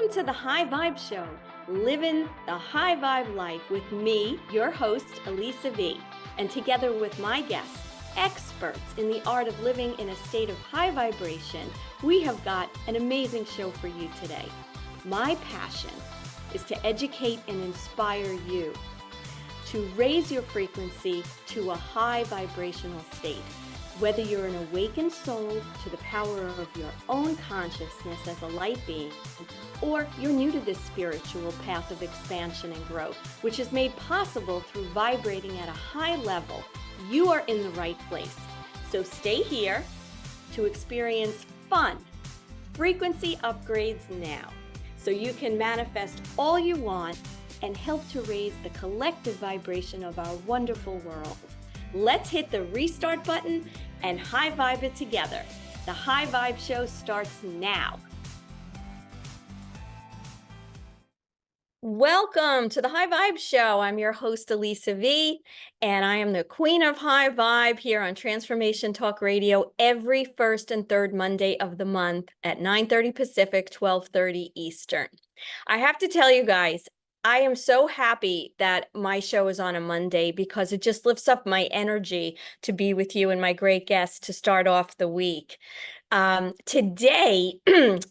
Welcome to the High Vibe Show, living the high vibe life with me, your host, Elisa V. And together with my guests, experts in the art of living in a state of high vibration, we have got an amazing show for you today. My passion is to educate and inspire you to raise your frequency to a high vibrational state. Whether you're an awakened soul to the power of your own consciousness as a light being, or you're new to this spiritual path of expansion and growth, which is made possible through vibrating at a high level, you are in the right place. So stay here to experience fun, frequency upgrades now, so you can manifest all you want and help to raise the collective vibration of our wonderful world. Let's hit the restart button and high vibe it together. The High Vibe Show starts now. Welcome to the High Vibe Show. I'm your host, Elisa V, and I am the queen of high vibe here on Transformation Talk Radio every first and third Monday of the month at 9:30 Pacific, 12:30 Eastern. I have to tell you guys, I am so happy that my show is on a Monday because it just lifts up my energy to be with you and my great guests to start off the week. Today,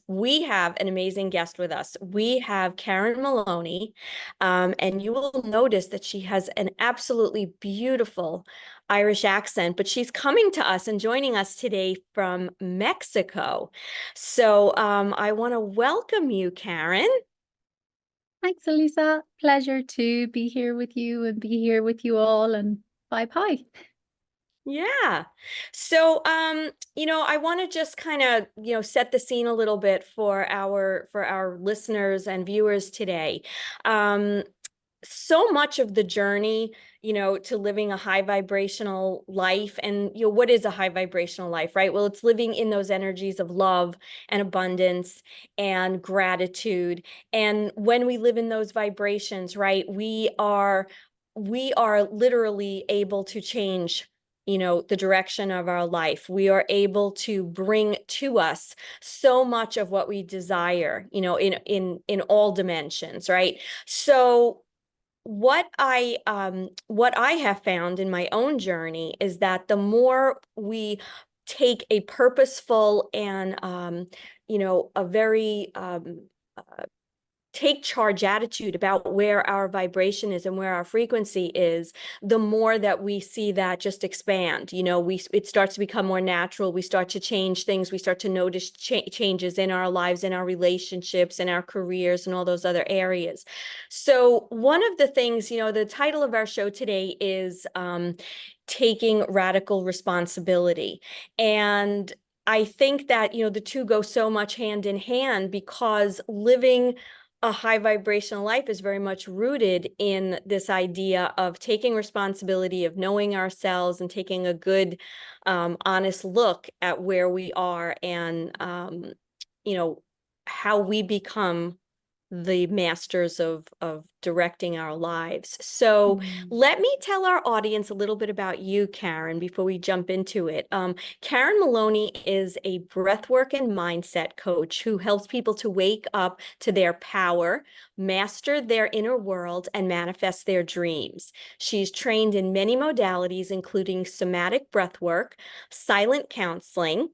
we have an amazing guest with us. We have Karen Maloney, and you will notice that she has an absolutely beautiful Irish accent, but she's coming to us and joining us today from Mexico. So I want to welcome you, Karen. Thanks, Elisa. Pleasure to be here with you and be here with you all, and vibe high. Yeah. So, I want to just kind of, set the scene a little bit for our listeners and viewers today. So much of the journey, to living a high vibrational life, and what is a high vibrational life, right? Well, it's living in those energies of love and abundance and gratitude. And when we live in those vibrations, right, we are literally able to change the direction of our life. We are able to bring to us so much of what we desire, in all dimensions, right? So what I have found in my own journey is that the more we take a purposeful and a very take charge attitude about where our vibration is and where our frequency is, the more that we see that just expand. It starts to become more natural. We start to change things. We start to notice changes in our lives, in our relationships, in our careers, and all those other areas. So one of the things, the title of our show today is taking radical responsibility. And I think that, the two go so much hand in hand, because living a high vibrational life is very much rooted in this idea of taking responsibility, of knowing ourselves, and taking a good, honest look at where we are and, how we become the masters of directing our lives. So let me tell our audience a little bit about you, Karen, before we jump into it. Karen Maloney is a breathwork and mindset coach who helps people to wake up to their power, master their inner world, and manifest their dreams. She's trained in many modalities, including somatic breathwork, silent counseling,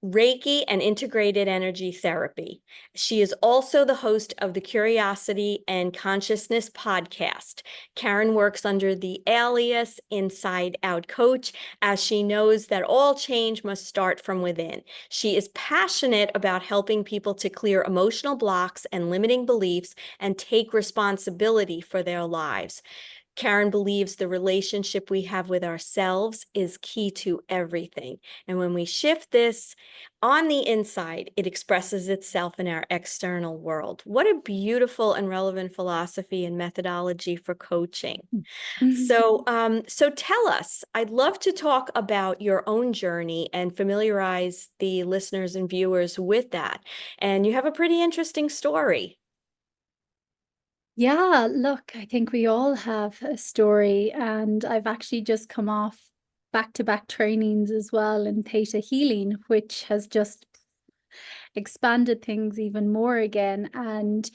Reiki, and integrated energy therapy. She is also the host of the Curiosity and Consciousness podcast. Karen works under the alias Inside Out Coach, as she knows that all change must start from within. She is passionate about helping people to clear emotional blocks and limiting beliefs and take responsibility for their lives. Karen believes the relationship we have with ourselves is key to everything. And when we shift this on the inside, it expresses itself in our external world. What a beautiful and relevant philosophy and methodology for coaching. So tell us, I'd love to talk about your own journey and familiarize the listeners and viewers with that. And you have a pretty interesting story. Yeah, look, I think we all have a story, and I've actually just come off back-to-back trainings as well in theta healing, which has just expanded things even more again, and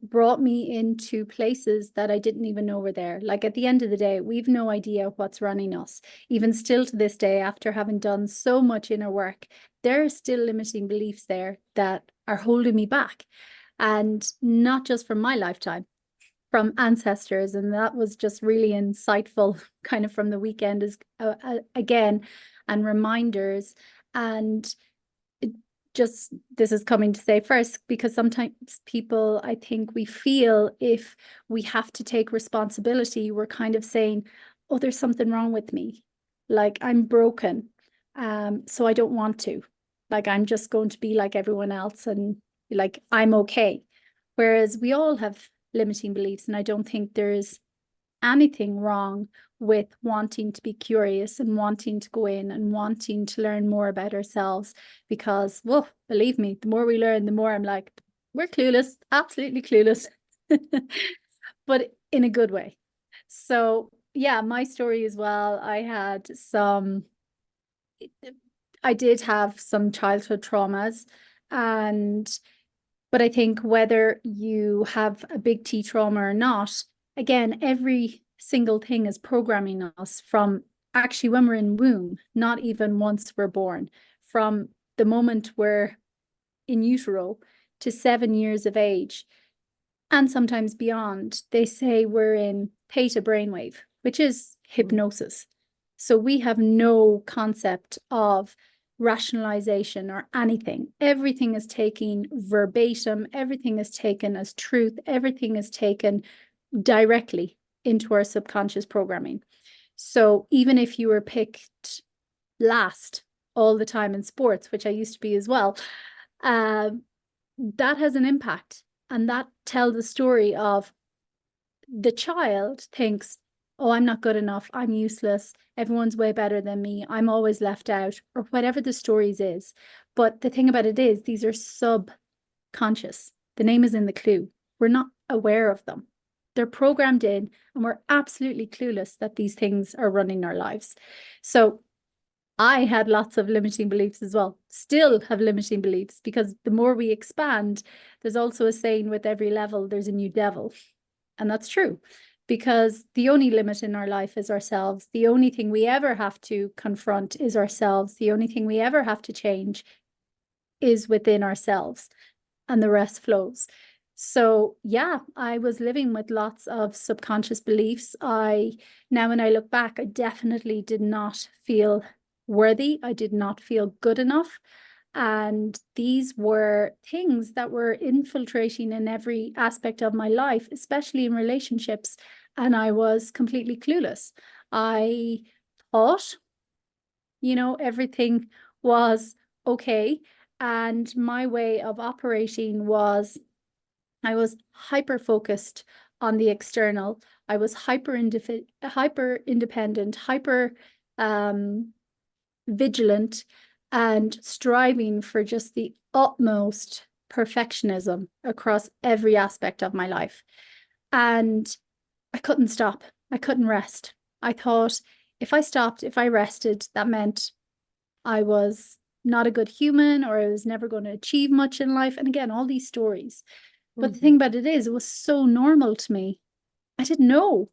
brought me into places that I didn't even know were there. Like at the end of the day, we've no idea what's running us. Even still to this day, after having done so much inner work, there are still limiting beliefs there that are holding me back. And not just from my lifetime, from ancestors. And that was just really insightful, kind of from the weekend is again, and reminders. And just this is coming to say first, because sometimes people, I think we feel if we have to take responsibility, we're kind of saying, oh, there's something wrong with me. Like I'm broken. So I don't want to. Like I'm just going to be like everyone else and like I'm okay. Whereas we all have limiting beliefs, and I don't think there's anything wrong with wanting to be curious and wanting to go in and wanting to learn more about ourselves, because, well, believe me, the more we learn, the more I'm like, we're clueless, absolutely clueless, but in a good way. So yeah, my story as well. I did have some childhood traumas, and but I think whether you have a big T trauma or not, again, every single thing is programming us from actually when we're in womb, not even once we're born, from the moment we're in utero to 7 years of age, and sometimes beyond. They say we're in theta brainwave, which is hypnosis. So we have no concept of rationalization or anything. Everything is taken verbatim, everything is taken as truth, everything is taken directly into our subconscious programming. So even if you were picked last all the time in sports, which I used to be as well, that has an impact. And that tells the story of the child thinks, oh, I'm not good enough, I'm useless, everyone's way better than me, I'm always left out, or whatever the stories is. But the thing about it is, these are subconscious. The name is in the clue. We're not aware of them. They're programmed in, and we're absolutely clueless that these things are running our lives. So I had lots of limiting beliefs as well, still have limiting beliefs, because the more we expand, there's also a saying, with every level, there's a new devil. And that's true, because the only limit in our life is ourselves. The only thing we ever have to confront is ourselves. The only thing we ever have to change is within ourselves, and the rest flows. So yeah, I was living with lots of subconscious beliefs. Now when I look back, I definitely did not feel worthy. I did not feel good enough. And these were things that were infiltrating in every aspect of my life, especially in relationships. And I was completely clueless. I thought, everything was okay. And my way of operating was, I was hyper focused on the external. I was hyper independent, hyper vigilant, and striving for just the utmost perfectionism across every aspect of my life. And I couldn't stop. I couldn't rest. I thought if I stopped, if I rested, that meant I was not a good human, or I was never going to achieve much in life. And again, all these stories. But the thing about it is, it was so normal to me. I didn't know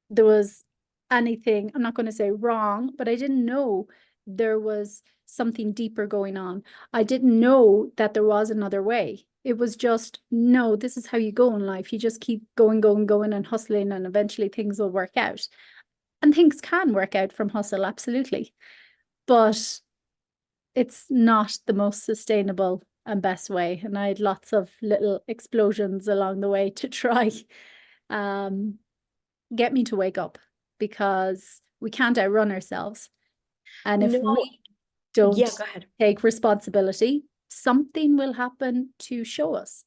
there was anything, I'm not going to say wrong, but I didn't know there was something deeper going on. I didn't know that there was another way. It was just, no, this is how you go in life. You just keep going, going, going, and hustling, and eventually things will work out. And things can work out from hustle, absolutely. But it's not the most sustainable and best way. And I had lots of little explosions along the way to try get me to wake up, because we can't outrun ourselves. And if No, we don't yeah, go ahead. take responsibility, something will happen to show us.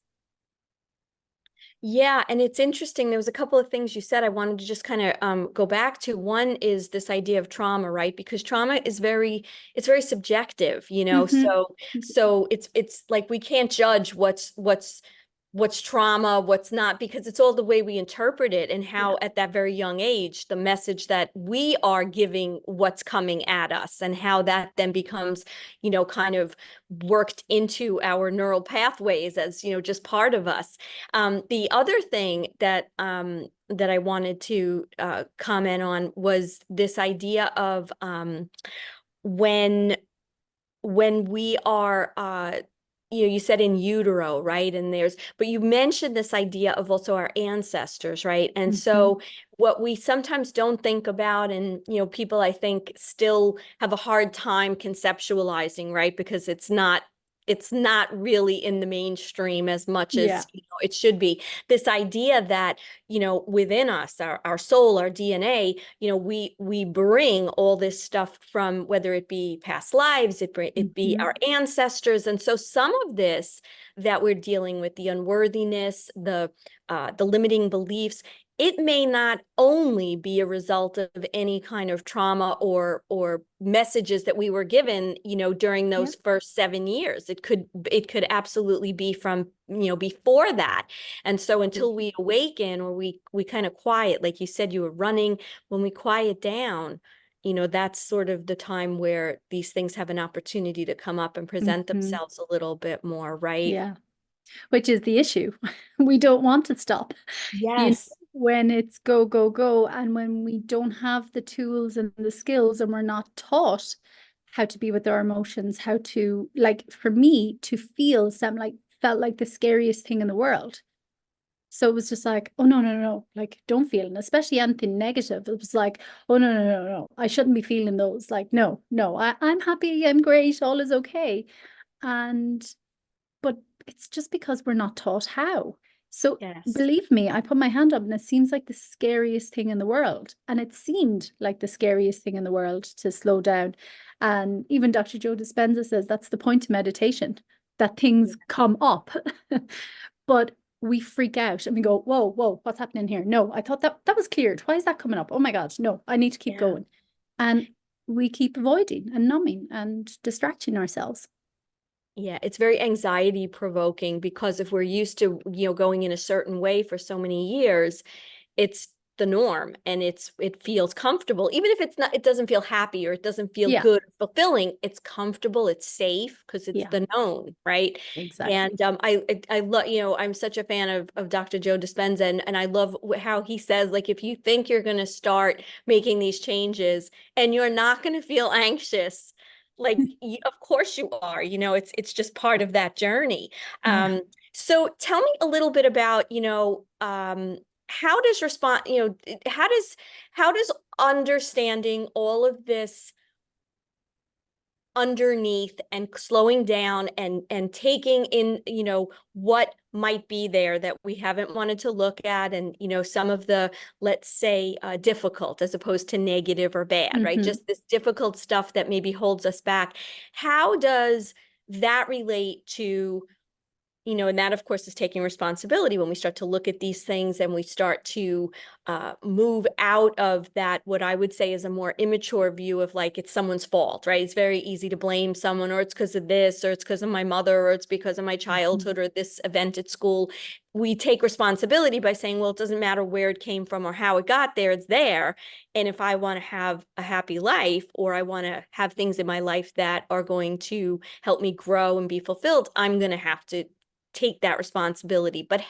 Yeah, and it's interesting. There was a couple of things you said I wanted to just kind of go back to. One is this idea of trauma, right? Because trauma is it's very subjective, you know. Mm-hmm. So it's like we can't judge what's what's trauma, what's not, because it's all the way we interpret it and Yeah. how at that very young age, the message that we are giving what's coming at us and how that then becomes, kind of worked into our neural pathways as, just part of us. The other thing that I wanted to comment on was this idea of when we are you said in utero, right? And but you mentioned this idea of also our ancestors, right? And Hmm. so what we sometimes don't think about, and people I think still have a hard time conceptualizing, right? Because it's not really in the mainstream as much Yeah. as it should be. This idea that within us, our soul, our DNA, we bring all this stuff from, whether it be past lives, it be Hmm. our ancestors. And so some of this that we're dealing with, the unworthiness, the limiting beliefs, it may not only be a result of any kind of trauma or messages that we were given, during Yeah. those first 7 years. It could absolutely be from, before that. And so until we awaken, or we kind of quiet, like you said, you were running, when we quiet down, that's sort of the time where these things have an opportunity to come up and present Hmm. themselves a little bit more, right? Yeah. Which is the issue. We don't want to stop. You know, Yes. when it's go, go, go, and when we don't have the tools and the skills and we're not taught how to be with our emotions, how to, like, for me to feel something like felt like the scariest thing in the world. So it was just like, oh no, no, no, like don't feel it, and especially anything negative. It was like, oh no, no, no, no, I shouldn't be feeling those. Like, no, no, I'm happy, I'm great, all is okay. And but it's just because we're not taught how. So Yes. believe me, I put my hand up and it seems like the scariest thing in the world. And it seemed like the scariest thing in the world to slow down. And even Dr. Joe Dispenza says that's the point of meditation, that things come up. But we freak out and we go, whoa, whoa, what's happening here? No, I thought that was cleared. Why is that coming up? Oh my God, no, I need to keep Yeah. going. And we keep avoiding and numbing and distracting ourselves. Yeah, it's very anxiety provoking, because if we're used to, going in a certain way for so many years, it's the norm, and it feels comfortable. Even if it doesn't feel happy, or it doesn't feel Yeah, good or fulfilling, it's comfortable, it's safe because it's yeah, the known, right? exactly. And I love, I'm such a fan of Dr. Joe Dispenza, and I love how he says, like, if you think you're going to start making these changes and you're not going to feel anxious, like, of course you are, it's just part of that journey. Yeah. So tell me a little bit about, how does respond, how does understanding all of this underneath and slowing down and taking in, what might be there that we haven't wanted to look at, and some of the, let's say, difficult as opposed to negative or bad, right? Hmm. Just this difficult stuff that maybe holds us back. How does that relate to, and that, of course, is taking responsibility when we start to look at these things and we start to move out of that, what I would say is a more immature view of, like, it's someone's fault, right? It's very easy to blame someone, or it's because of this, or it's because of my mother, or it's because of my Hmm. childhood, or this event at school. We take responsibility by saying, well, it doesn't matter where it came from or how it got there, it's there. And if I want to have a happy life, or I want to have things in my life that are going to help me grow and be fulfilled, I'm going to have to take that responsibility. But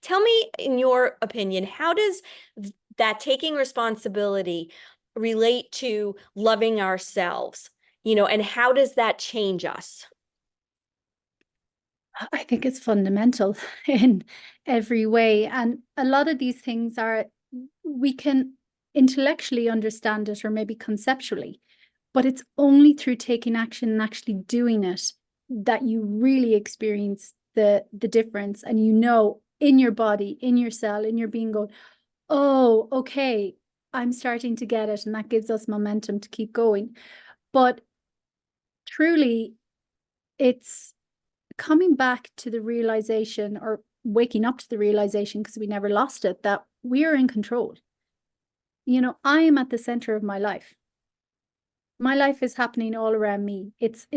tell me, in your opinion, how does that taking responsibility relate to loving ourselves? And how does that change us? I think it's fundamental in every way. And a lot of these things are, we can intellectually understand it or maybe conceptually, but it's only through taking action and actually doing it that you really experience the difference. And in your body, in your cell, in your being, going, oh, okay, I'm starting to get it. And that gives us momentum to keep going. But truly, it's coming back to the realization, or waking up to the realization, because we never lost it, that we are in control. I am at the center of my life. My life is happening all around me. It's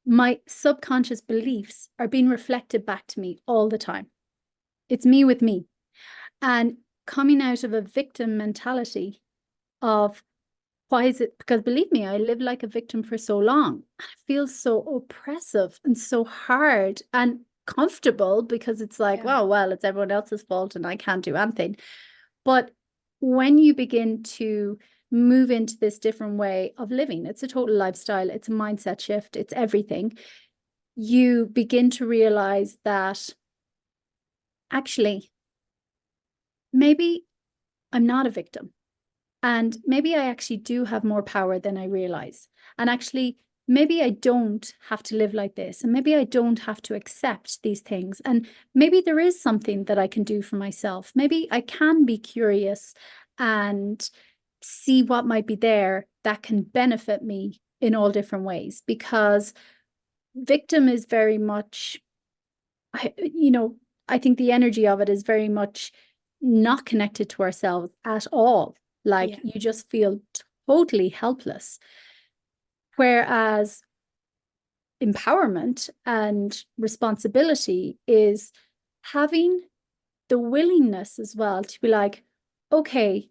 my subconscious beliefs are being reflected back to me all the time. It's me with me. And coming out of a victim mentality of why is it? Because believe me, I lived like a victim for so long. It feels so oppressive and so hard and comfortable because it's like, Yeah. well, it's everyone else's fault and I can't do anything. But when you begin to move into this different way of living, it's a total lifestyle, it's a mindset shift, it's everything. You begin to realize that actually, maybe I'm not a victim. And maybe I actually do have more power than I realize. And actually, maybe I don't have to live like this. And maybe I don't have to accept these things. And maybe there is something that I can do for myself. Maybe I can be curious and see what might be there that can benefit me in all different ways. Because victim is very much, I think the energy of it is very much not connected to ourselves at all. Like Yeah. you just feel totally helpless. Whereas empowerment and responsibility is having the willingness as well to be like, okay,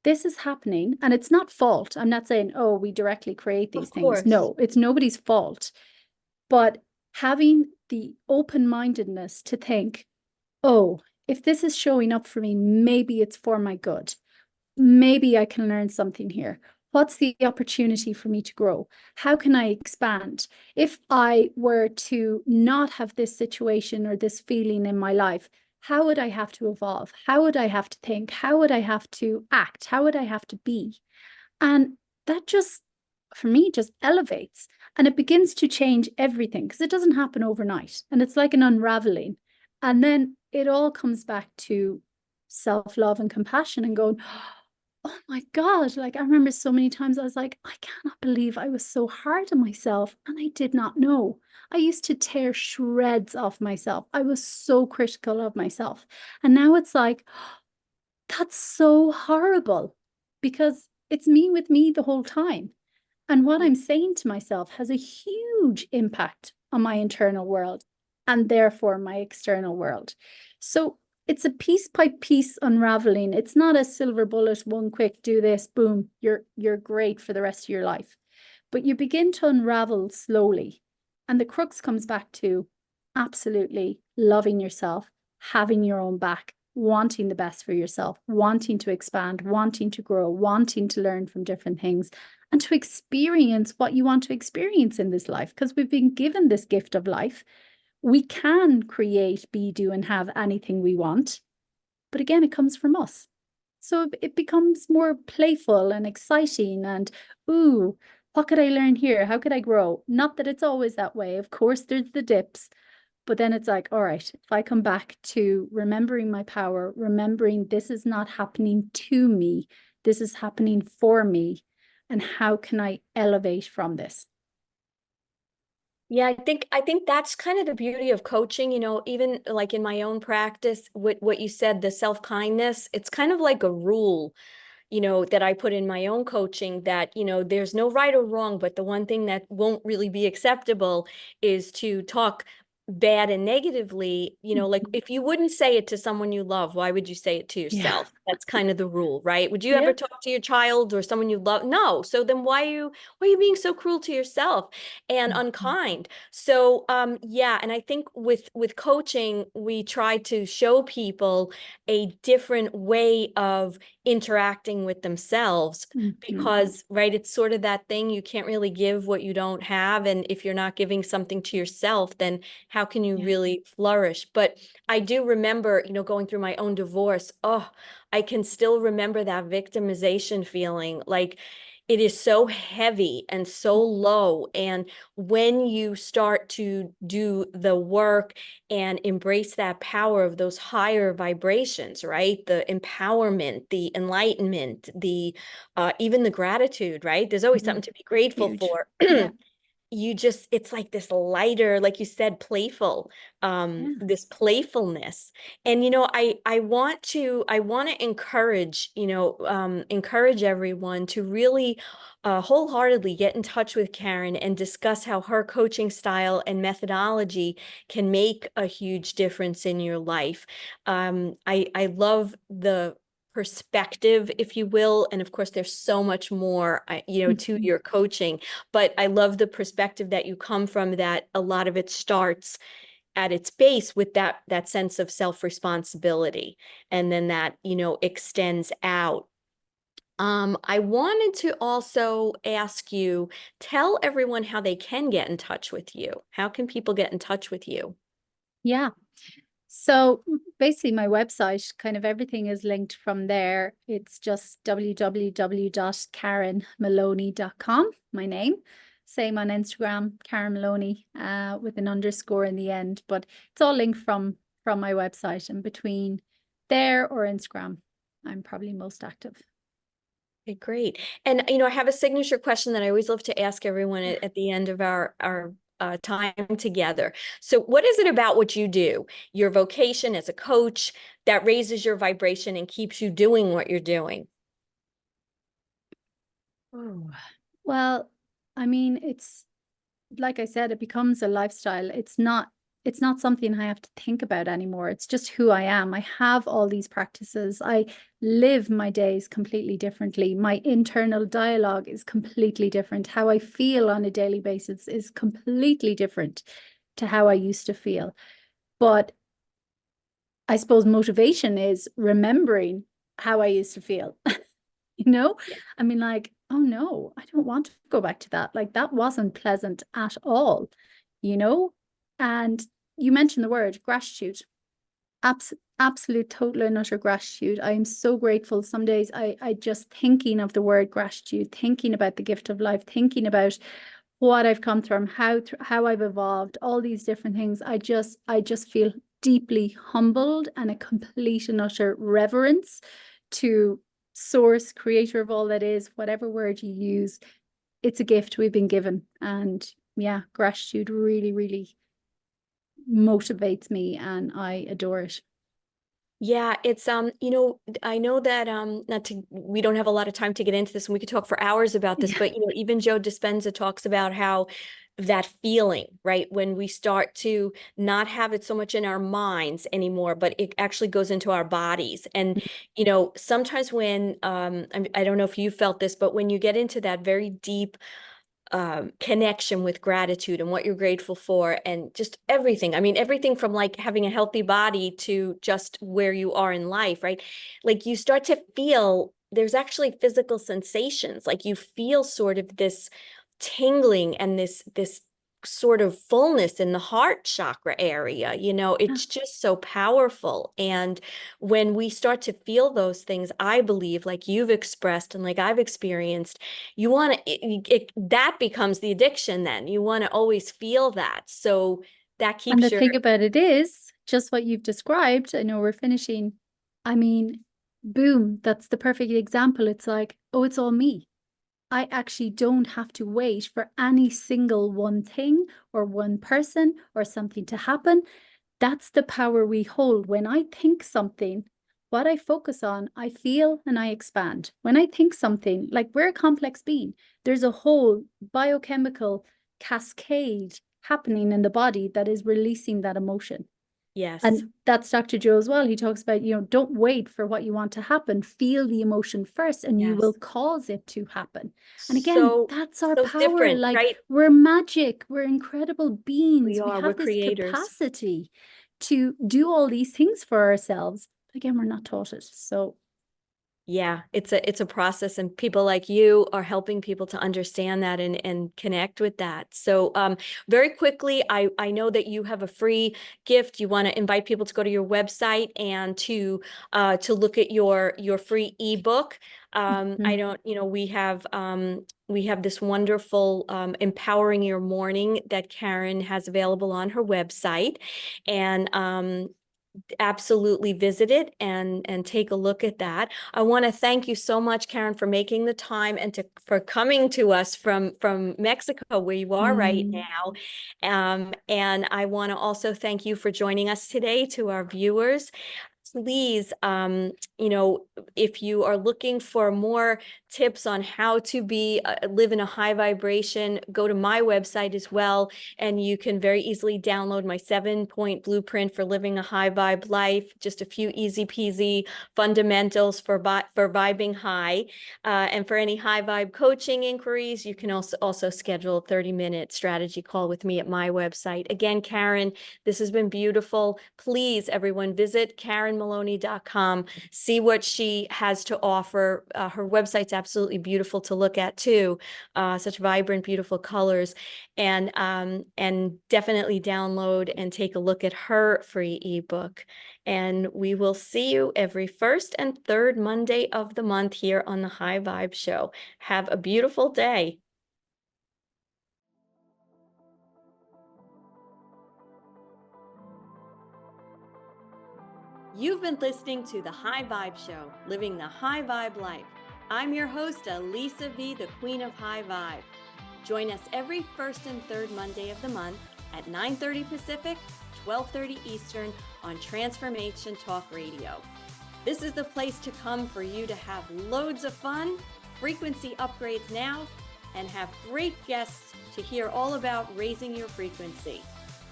this is happening and it's not fault. I'm not saying, oh, we directly create Of these things. course. No, it's nobody's fault. But having the open-mindedness to think, oh, if this is showing up for me, maybe it's for my good. Maybe I can learn something here. What's the opportunity for me to grow? How can I expand? If I were to not have this situation or this feeling in my life, how would I have to evolve? How would I have to think? How would I have to act? How would I have to be? And that just, for me, just elevates and it begins to change everything because it doesn't happen overnight. And it's like an unraveling. And then it all comes back to self love and compassion and going, oh my God. Like, I remember so many times I was like, I cannot believe I was so hard on myself. And I did not know. I used to tear shreds off myself. I was so critical of myself. And now it's like, that's so horrible because it's me with me the whole time. And what Yeah. I'm saying to myself has a huge impact on my internal world and therefore my external world. So it's a piece by piece unraveling. It's not a silver bullet, one quick do this, boom, you're great for the rest of your life. But you begin to unravel slowly. And the crux comes back to absolutely loving yourself, having your own back, wanting the best for yourself, wanting to expand, wanting to grow, wanting to learn from different things, and to experience what you want to experience in this life. Because we've been given this gift of life. We can create, be, do, and have anything we want. But again, it comes from us. So it becomes more playful and exciting and, ooh, what could I learn here? How could I grow? Not that it's always that way. Of course, there's the dips, but then it's like, all right, if I come back to remembering my power, remembering this is not happening to me, this is happening for me, and how can I elevate from this? Yeah, I think that's kind of the beauty of coaching, even like in my own practice, what you said, the self-kindness, it's kind of like a rule, that I put in my own coaching that, there's no right or wrong, but the one thing that won't really be acceptable is to talk bad and negatively, like Mhm. if you wouldn't say it to someone you love, why would you say it to Yeah. yourself? That's kind of the rule, right? Would you ever Yeah. talk to your child or someone you love? No. So then why are you being so cruel to yourself and Mhm. unkind? So yeah, and I think with coaching, we try to show people a different way of interacting with themselves Mhm. because, right, it's sort of that thing you can't really give what you don't have. And if you're not giving something to yourself, then how can you Yeah. really flourish? But I do remember, going through my own divorce. Oh, I can still remember that victimization feeling. Like it is so heavy and so low. And when you start to do the work and embrace that power of those higher vibrations, right? The empowerment, the enlightenment, the even the gratitude, right? There's always something Mhm. to be grateful Huge. for. Yeah. you just, it's like this lighter, like you said, playful, Yeah. this playfulness. And I want to encourage, encourage everyone to really wholeheartedly get in touch with Karen and discuss how her coaching style and methodology can make a huge difference in your life. I love the perspective, if you will, and of course there's so much more, to Mhm. your coaching, but I love the perspective that you come from, that a lot of it starts at its base with that sense of self-responsibility, and then that, extends out. I wanted to also ask you, tell everyone how they can get in touch with you. How can people get in touch with you? Yeah. So basically, my website, kind of everything is linked from there. It's just www.karenmaloney.com, my name. Same on Instagram, Karen Maloney, with an underscore in the end. But it's all linked from my website, and between there or Instagram, I'm probably most active. Okay, great. And I have a signature question that I always love to ask everyone at the end of our time together. So, what is it about what you do, your vocation as a coach, that raises your vibration and keeps you doing what you're doing? Oh. Well, I mean, it's like I said, it becomes a lifestyle. It's not something I have to think about anymore. It's just who I am. I have all these practices. I live my days completely differently. My internal dialogue is completely different. How I feel on a daily basis is completely different to how I used to feel. But I suppose motivation is remembering how I used to feel. You know, Yeah. I mean, like, oh no, I don't want to go back to that. Like, that wasn't pleasant at all, you know? And you mentioned the word gratitude. Absolute, total, and utter gratitude. I am so grateful. Some days I just thinking of the word gratitude, thinking about the gift of life, thinking about what I've come from, how I've evolved, all these different things. I just feel deeply humbled and a complete and utter reverence to source, creator of all that is, whatever word you use. It's a gift we've been given. And yeah, gratitude really, really motivates me and I adore it. Yeah, it's I know that not to we don't have a lot of time to get into this, and we could talk for hours about this, Yeah. but even Joe Dispenza talks about how that feeling, right, when we start to not have it so much in our minds anymore, but it actually goes into our bodies. And sometimes when I don't know if you felt this, but when you get into that very deep connection with gratitude and what you're grateful for, and just everything. I mean, everything from like having a healthy body to just where you are in life, right? Like you start to feel there's actually physical sensations. Like you feel sort of this tingling and this sort of fullness in the heart chakra area. It's just so powerful. And when we start to feel those things, I believe, like you've expressed and like I've experienced, you want to that becomes the addiction. Then you want to always feel that, so that And the keeps your thing about it is, just what you've described, I know we're finishing. I mean, boom, that's the perfect example. It's like, oh, it's all me. I actually don't have to wait for any single one thing or one person or something to happen. That's the power we hold. When I think something, what I focus on, I feel and I expand. When I think something, like we're a complex being, there's a whole biochemical cascade happening in the body that is releasing that emotion. yes. And that's Dr. Joe as well. He talks about, don't wait for what you want to happen. Feel the emotion first and you will Yes. cause it to happen. And again, So that's our so power. different, Like right? we're magic. We're incredible We beings. We are, we're have this creators. capacity to do all these things for ourselves. Again, we're not taught it. So Yeah, it's a process, and people like you are helping people to understand that and connect with that. So very quickly, I know that you have a free gift. You want to invite people to go to your website and to look at your free ebook. I mhm. don't, we have this wonderful Empowering Your Morning that Karen has available on her website. And absolutely visit it and take a look at that. I want to thank you so much, Karen, for making the time and for coming to us from Mexico, where you are right Mm. now. And I want to also thank you for joining us today. To our viewers, please, if you are looking for more tips on how to live in a high vibration, go to my website as well, and you can very easily download my 7-point blueprint for living a high vibe life. Just a few easy peasy fundamentals for vibing high. And for any high vibe coaching inquiries, you can also schedule a 30-minute strategy call with me at my website. Again, Karen, this has been beautiful. Please, everyone, visit KarenMaloney.com. See what she has to offer. Her website's absolutely beautiful to look at too. Such vibrant, beautiful colors, and definitely download and take a look at her free ebook. And we will see you every first and third Monday of the month here on the High Vibe Show. Have a beautiful day. You've been listening to the High Vibe Show, living the high vibe life. I'm your host, Elisa V, the Queen of High Vibe. Join us every first and third Monday of the month at 9:30 Pacific, 12:30 Eastern on Transformation Talk Radio. This is the place to come for you to have loads of fun, frequency upgrades now, and have great guests to hear all about raising your frequency.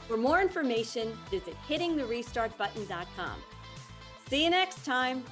For more information, visit hittingtherestartbutton.com. See you next time.